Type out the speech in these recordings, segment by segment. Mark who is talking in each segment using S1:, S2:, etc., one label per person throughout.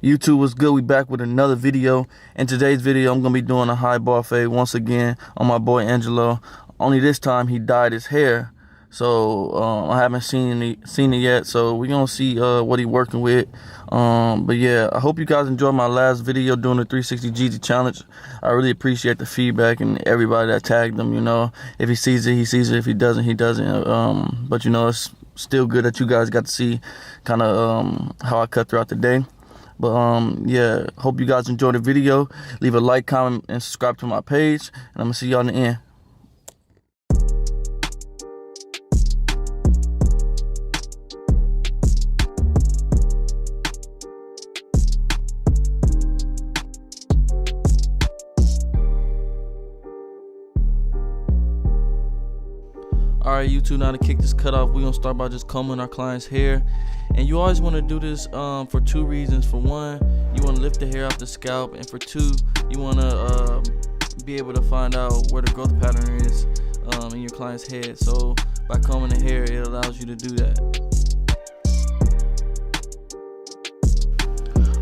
S1: YouTube, what's good? We back with another video. In today's video, I'm gonna be doing a high bar fade once again on my boy Angelo. Only this time he dyed his hair, so I haven't seen it yet. So we're gonna see what he working with. But yeah, I hope you guys enjoyed my last video doing the 360 GZ challenge. I really appreciate the feedback and everybody that tagged him. You know, if he sees it, he sees it. If he doesn't, he doesn't. But you know, it's still good that you guys got to see kind of how I cut throughout the day. But yeah, hope you guys enjoyed the video. Leave a like, comment, and subscribe to my page. And I'm gonna see y'all in the end. Alright, YouTube, now to kick this cut off, we're gonna start by just combing our client's hair. And you always want to do this for two reasons. For one, you want to lift the hair off the scalp, and for two, you want to be able to find out where the growth pattern is in your client's head. So by combing the hair, it allows you to do that.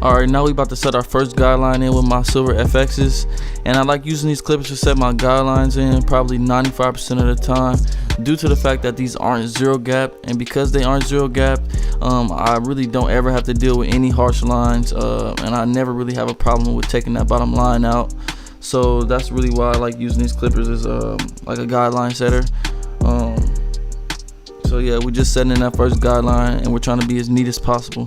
S1: Alright, now we about to set our first guideline in with my silver FXs, and I like using these clippers to set my guidelines in probably 95% of the time, due to the fact that these aren't zero gap. And because they aren't zero gap, I really don't ever have to deal with any harsh lines, and I never really have a problem with taking that bottom line out. So that's really why I like using these clippers as like a guideline setter. So yeah, we're just setting in that first guideline, and we're trying to be as neat as possible.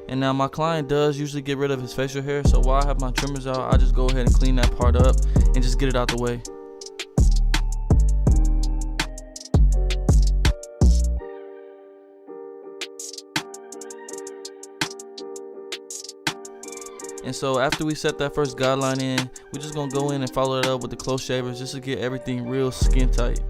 S1: And now my client does usually get rid of his facial hair, so while I have my trimmers out, I just go ahead and clean that part up and just get it out the way. And so after we set that first guideline in, we're just gonna go in and follow it up with the close shavers just to get everything real skin tight.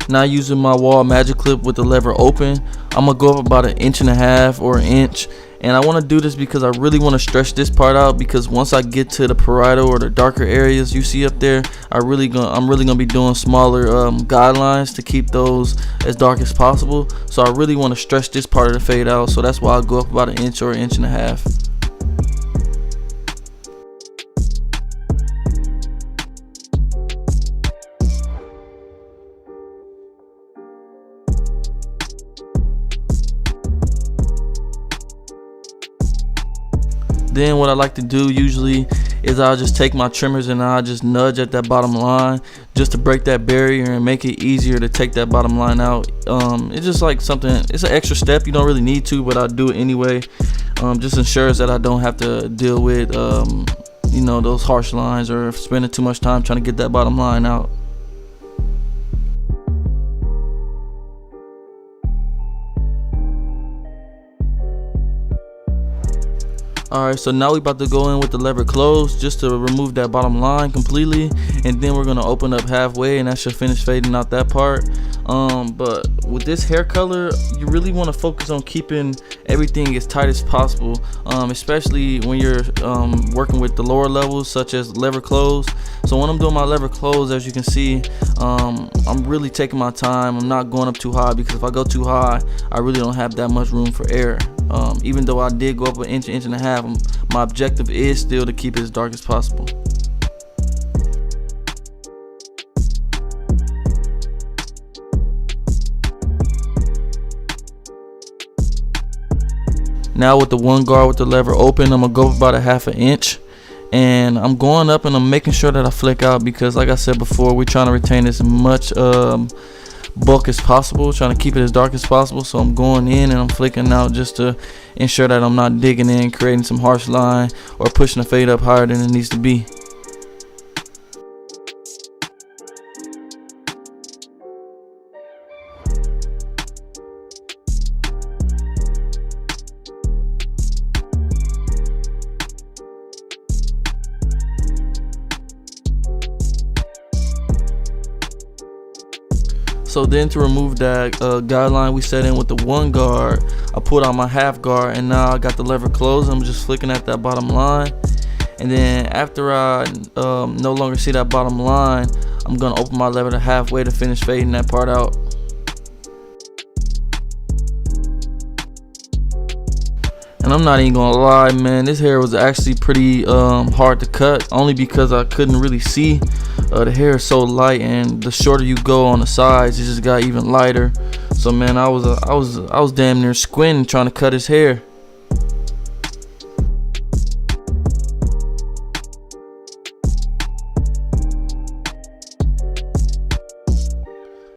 S1: Now, using my Wahl magic clip with the lever open, I'm gonna go up about 1.5 inches or an inch, and I want to do this because I really want to stretch this part out, because once I get to the parietal or the darker areas you see up there, I'm really gonna be doing smaller guidelines to keep those as dark as possible. So I really want to stretch this part of the fade out, so that's why I go up about 1 inch or 1.5 inches. Then what I like to do usually is I'll just take my trimmers and I'll just nudge at that bottom line just to break that barrier and make it easier to take that bottom line out. It's just like something, it's an extra step. You don't really need to, but I'll do it anyway. Just ensures that I don't have to deal with you know, those harsh lines or spending too much time trying to get that bottom line out. Alright, so now we about to go in with the lever closed just to remove that bottom line completely, and then we're gonna open up halfway, and that should finish fading out that part. But with this hair color, you really want to focus on keeping everything as tight as possible, especially when you're working with the lower levels such as lever close. So when I'm doing my lever close, as you can see, I'm really taking my time. I'm not going up too high, because if I go too high, I really don't have that much room for air. Even though I did go up 1 inch, 1.5 inches, my objective is still to keep it as dark as possible. Now with the one guard with the lever open, I'm gonna go up about 1/2 inch, and I'm going up and I'm making sure that I flick out, because like I said before, we're trying to retain as much bulk as possible, trying to keep it as dark as possible. So I'm going in and I'm flicking out just to ensure that I'm not digging in, creating some harsh line, or pushing the fade up higher than it needs to be. So then to remove that guideline we set in with the 1 guard, I pulled out my half guard, and now I got the lever closed. I'm just flicking at that bottom line, and then after I no longer see that bottom line, I'm gonna open my lever to halfway to finish fading that part out. And I'm not even gonna lie, man, this hair was actually pretty hard to cut, only because I couldn't really see. The hair is so light, and the shorter you go on the sides, it just got even lighter. So man, I was damn near squinting trying to cut his hair.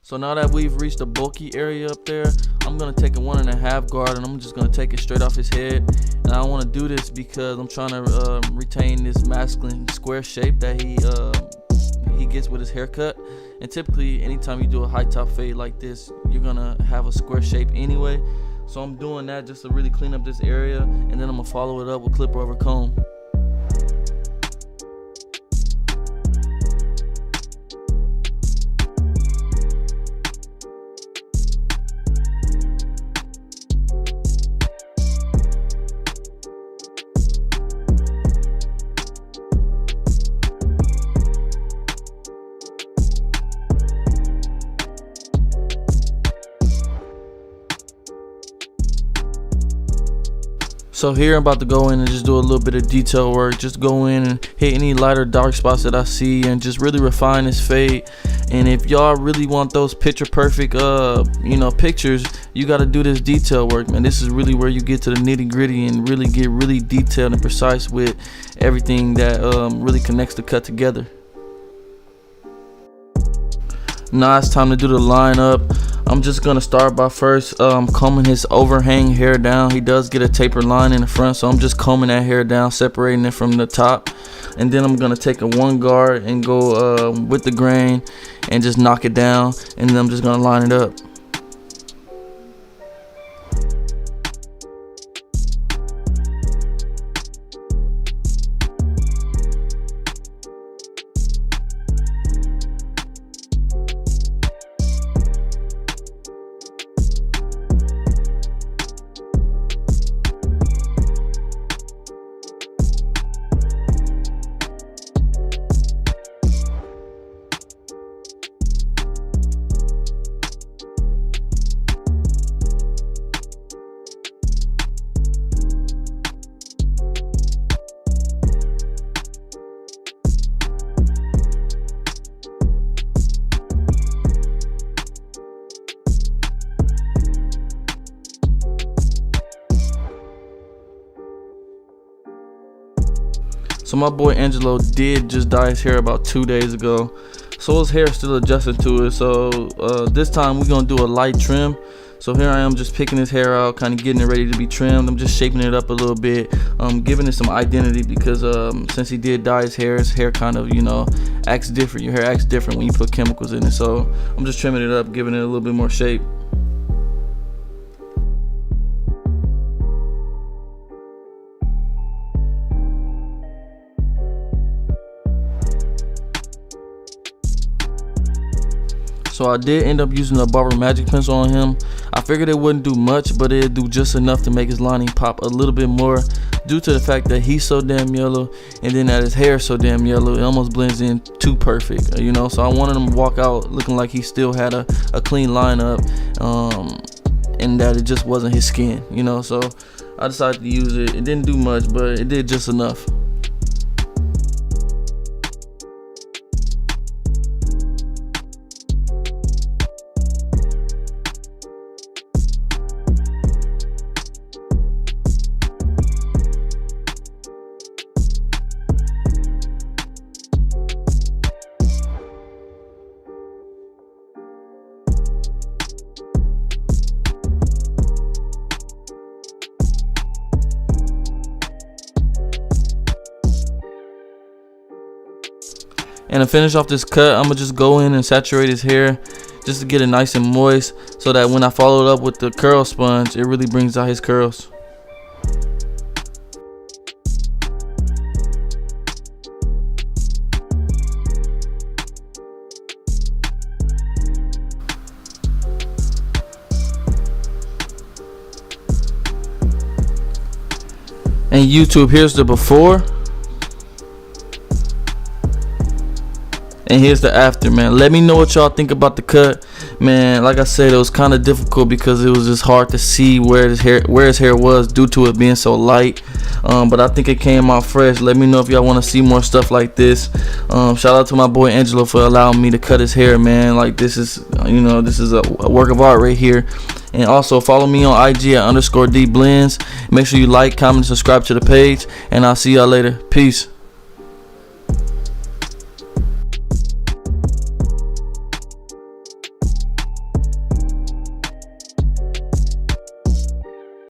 S1: So now that we've reached the bulky area up there, I'm gonna take a 1.5 guard, and I'm just gonna take it straight off his head. And I want to do this because I'm trying to retain this masculine square shape that he gets with his haircut. And typically, anytime you do a high top fade like this, you're gonna have a square shape anyway. So I'm doing that just to really clean up this area, and then I'm gonna follow it up with clipper over comb. So here I'm about to go in and just do a little bit of detail work. Just go in and hit any light or dark spots that I see, and just really refine this fade. And if y'all really want those picture perfect pictures, you got to do this detail work, man. This is really where you get to the nitty gritty and really get really detailed and precise with everything that really connects the cut together. Now it's time to do the line up. I'm just gonna start by first combing his overhang hair down. He does get a taper line in the front, so I'm just combing that hair down, separating it from the top. And then I'm gonna take a 1 guard and go with the grain and just knock it down, and then I'm just gonna line it up. So my boy Angelo did just dye his hair about 2 days ago, so his hair is still adjusting to it. So this time we're gonna do a light trim. So here I am just picking his hair out, kind of getting it ready to be trimmed. I'm just shaping it up a little bit, giving it some identity, because since he did dye his hair kind of, acts different. Your hair acts different when you put chemicals in it. So I'm just trimming it up, giving it a little bit more shape. So I did end up using a Barber Magic Pencil on him. I figured it wouldn't do much, but it'd do just enough to make his lining pop a little bit more, due to the fact that he's so damn yellow, and then that his hair is so damn yellow, it almost blends in too perfect, So I wanted him to walk out looking like he still had a clean lineup, and that it just wasn't his skin, So I decided to use it. It didn't do much, but it did just enough. And to finish off this cut, I'm gonna just go in and saturate his hair just to get it nice and moist, so that when I follow it up with the curl sponge, it really brings out his curls. And YouTube, here's the before. And here's the after, man. Let me know what y'all think about the cut, man. Like I said, it was kind of difficult because it was just hard to see where his hair was due to it being so light. But I think it came out fresh. Let me know if y'all want to see more stuff like this. Shout out to my boy Angelo for allowing me to cut his hair, man. Like, this is, you know, this is a work of art right here. And also follow me on IG at _D Blends. Make sure you like, comment, and subscribe to the page. And I'll see y'all later. Peace.